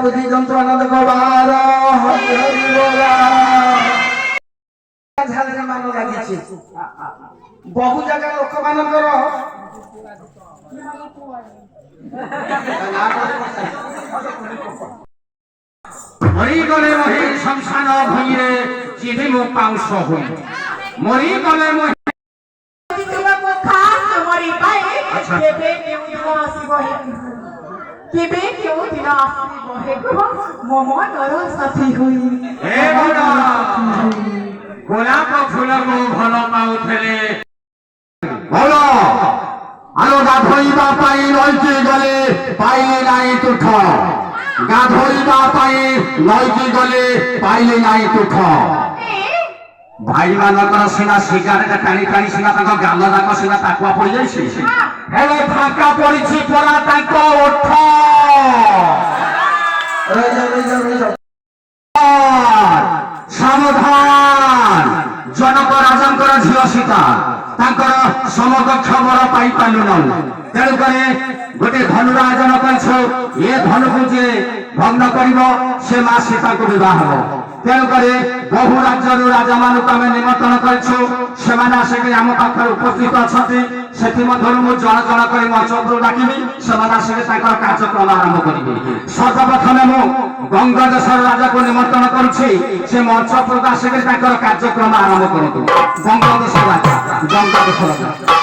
ବୁଦ୍ଧି ଯନ୍ତ୍ରଣା ଦେଖବାର ହରି ହରି ବୋଲା ଝାଳରେ ମାନ ଲାଗିଛି। ବହୁ ଜାଗା ଲୋକମାନଙ୍କର মরিগলে মহি শমশান ভূমিরে চিনি মো পাউশ হই মরিগলে মহি কেবে কেউ দিন আসিব হে গো মমনর সাথী হই এ গোলা গোলাপ ফুলକୁ ଭଲ ପାଉଥିଲେ ଭଲ ଆଲୋ ଗାଧୋଇବା ପାଇଁ ନଈକି ଗଲେ ପାଇଲେ ନାହିଁ ତୁଠ ଗାଧୋଇବା ପାଇଁ ନଈକି ଗଲେ ପାଇଲେ ନାହିଁ ତୁଠ ଭାଇମାନଙ୍କର ସିନା ସିଗାରେଟ ଟାଣି ଟାଣି ସିନା ତାଙ୍କ ଗାଲ ଯାକ ସିନା ତାକୁଆ ପଡିଯାଇଛି ହେଲେ ଫାଙ୍କା ପଡିଛି ପରା ତାଙ୍କ ଓଠ ସାବଧାନ ଜନକ ରାଜାଙ୍କର ଝିଅ ସୀତା ତାଙ୍କର ସମକକ୍ଷ ବର ପାଇପାରିଲୁ ନାହିଁ ତେଣୁକରି ଗୋଟେ ଧନୁରାଜନ କରିଛୁ ଏ ଧନୁକୁ ଯିଏ ଭଗ୍ନ କରିବ ସେ ମା ସୀତାଙ୍କୁ ବିବାହ ହବ ତେଣୁକରି ବହୁ ରାଜ୍ୟରୁ ରାଜାମାନଙ୍କୁ ଆମେ ନିମନ୍ତ୍ରଣ କରିଛୁ ସେମାନେ ଆସିକି ଆମ ପାଖରେ ଉପସ୍ଥିତ ଅଛନ୍ତି ସେଥିମଧ୍ୟରୁ ମୁଁ ଜଣ ଜଣ କରି ମଞ୍ଚ ଉପରୁ ଡାକିବି ସେମାନେ ଆସିକି ତାଙ୍କର କାର୍ଯ୍ୟକ୍ରମ ଆରମ୍ଭ କରିବେ ସର୍ବପ୍ରଥମେ ମୁଁ ଗଙ୍ଗ ଦେଶର ରାଜାକୁ ନିମନ୍ତ୍ରଣ କରୁଛି ସେ ମଞ୍ଚ ଉପରକୁ ଆସିକି ତାଙ୍କର କାର୍ଯ୍ୟକ୍ରମ ଆରମ୍ଭ କରନ୍ତୁ ଗଙ୍ଗ ଦେଶର ରାଜା ଗଙ୍ଗ ଦେଶର ରାଜା